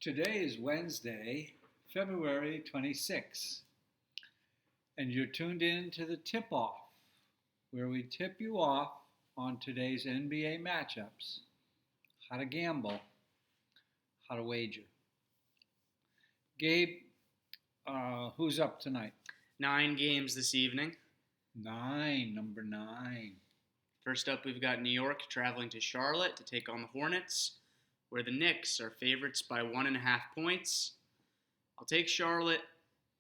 Today is Wednesday, February 26th, and you're tuned in to the Tipoff, where we tip you off on today's NBA matchups, how to gamble, how to wager. Gabe, who's up tonight? 9 games this evening. Number 9. First up, we've got New York traveling to Charlotte to take on the Hornets, where the Knicks are favorites by 1.5 points. I'll take Charlotte.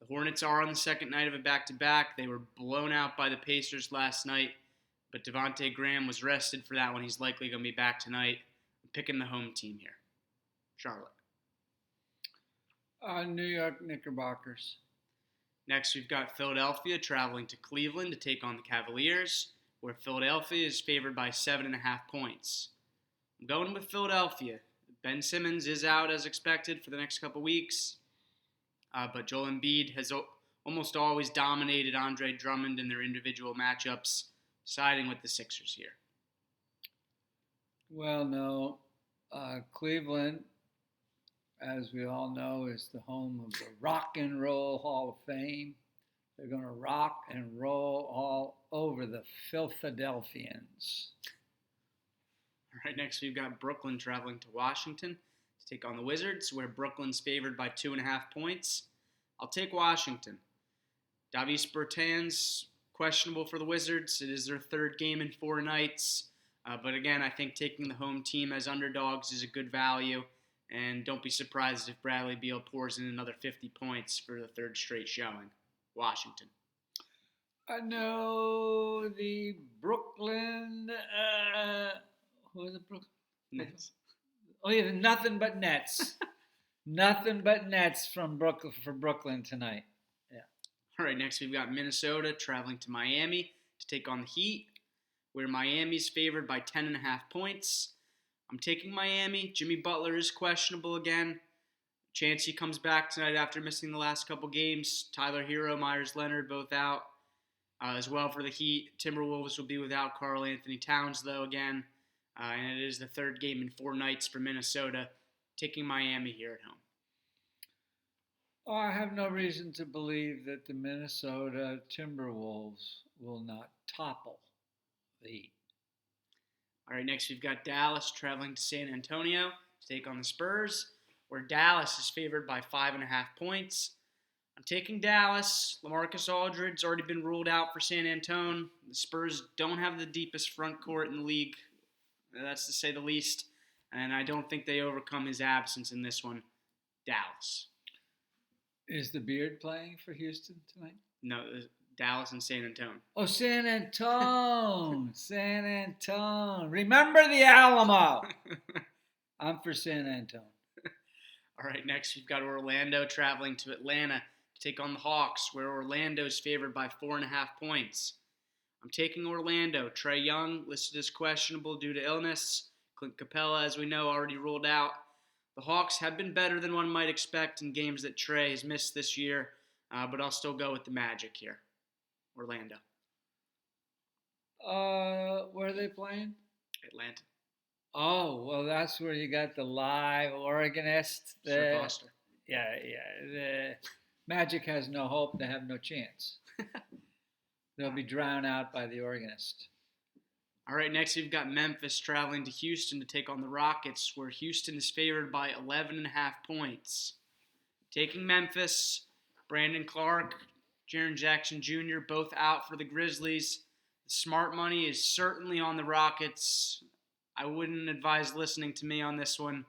The Hornets are on the second night of a back-to-back. They were blown out by the Pacers last night, but Devontae Graham was rested for that one. He's likely going to be back tonight. I'm picking the home team here. Charlotte. New York Knickerbockers. Next, we've got Philadelphia traveling to Cleveland to take on the Cavaliers, where Philadelphia is favored by 7.5 points. I'm going with Philadelphia. Ben Simmons is out as expected for the next couple weeks, but Joel Embiid has almost always dominated Andre Drummond in their individual matchups, siding with the Sixers here. Well, no. Cleveland, as we all know, is the home of the Rock and Roll Hall of Fame. They're going to rock and roll all over the Philadelphians. All right, next we've got Brooklyn traveling to Washington to take on the Wizards, where Brooklyn's favored by 2.5 points. I'll take Washington. Davis Bertans, questionable for the Wizards. It is their third game in 4 nights. But again, I think taking the home team as underdogs is a good value. And don't be surprised if Bradley Beal pours in another 50 points for the third straight showing. Washington. I know the Brooklyn. Who is it? Brooklyn? Nets. Oh, yeah, nothing but Nets. Nothing but Nets from Brooklyn for Brooklyn tonight. Yeah. All right, next we've got Minnesota traveling to Miami to take on the Heat, where Miami's favored by 10.5 points. I'm taking Miami. Jimmy Butler is questionable again. Chance he comes back tonight after missing the last couple games. Tyler Hero, Myers Leonard, both out. As well for the Heat, Timberwolves will be without Karl Anthony Towns, though, again. And it is the third game in 4 nights for Minnesota, taking Miami here at home. Oh, I have no reason to believe that the Minnesota Timberwolves will not topple the Heat. All right, next we've got Dallas traveling to San Antonio to take on the Spurs, where Dallas is favored by 5.5 points. I'm taking Dallas. LaMarcus Aldridge's already been ruled out for San Antonio. The Spurs don't have the deepest front court in the league. That's to say the least. And I don't think they overcome his absence in this one. Dallas. Is the Beard playing for Houston tonight? No, Dallas and San Antonio. Oh, San Antonio. San Antonio. Remember the Alamo. I'm for San Antonio. All right, next we've got Orlando traveling to Atlanta to take on the Hawks, where Orlando is favored by 4.5 points. I'm taking Orlando. Trae Young listed as questionable due to illness. Clint Capella, as we know, already ruled out. The Hawks have been better than one might expect in games that Trae has missed this year, but I'll still go with the Magic here. Orlando. Where are they playing? Atlanta. Oh, well, that's where you got the live Oregonist. Sir Foster. Yeah. The Magic has no hope. They have no chance. They'll be drowned out by the Organist. All right, next we've got Memphis traveling to Houston to take on the Rockets, where Houston is favored by 11.5 points. Taking Memphis, Brandon Clark, Jaren Jackson Jr., both out for the Grizzlies. The smart money is certainly on the Rockets. I wouldn't advise listening to me on this one.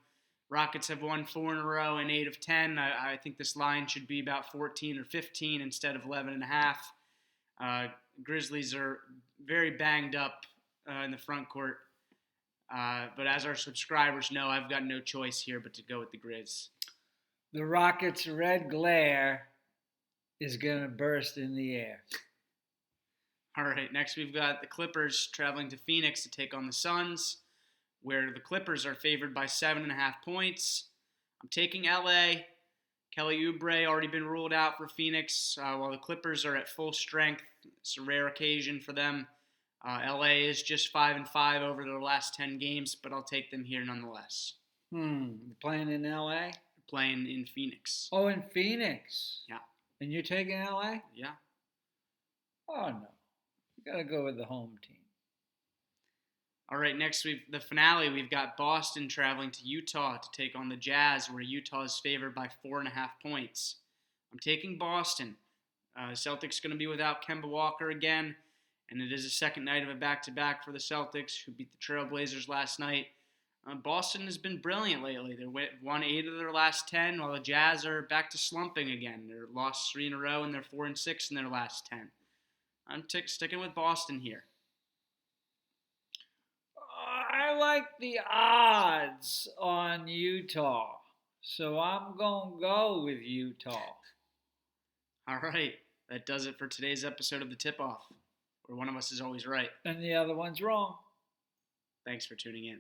Rockets have won 4 in a row and 8 of 10. I think this line should be about 14 or 15 instead of 11.5. Grizzlies are very banged up in the front court. But as our subscribers know, I've got no choice here but to go with the Grizz. The Rockets' red glare is going to burst in the air. All right, next we've got the Clippers traveling to Phoenix to take on the Suns, where the Clippers are favored by 7.5 points. I'm taking LA. Kelly Oubre already been ruled out for Phoenix, while the Clippers are at full strength. It's a rare occasion for them. LA is just 5-5 over their last 10 games, but I'll take them here nonetheless. Playing in LA? playing in Phoenix. Oh, in Phoenix. Yeah. And you're taking LA? Yeah. Oh no, you gotta go with the home team. All right, next the finale. We've got Boston traveling to Utah to take on the Jazz, where Utah is favored by 4.5 points. I'm taking Boston. Celtics going to be without Kemba Walker again, and it is the second night of a back-to-back for the Celtics, who beat the Trailblazers last night. Boston has been brilliant lately. They won 8 of their last 10, while the Jazz are back to slumping again. They're lost 3 in a row, and they're 4-6 in their last 10. I'm sticking with Boston here. I like the odds on Utah, so I'm going to go with Utah. All right, that does it for today's episode of the Tip-Off, where one of us is always right. And the other one's wrong. Thanks for tuning in.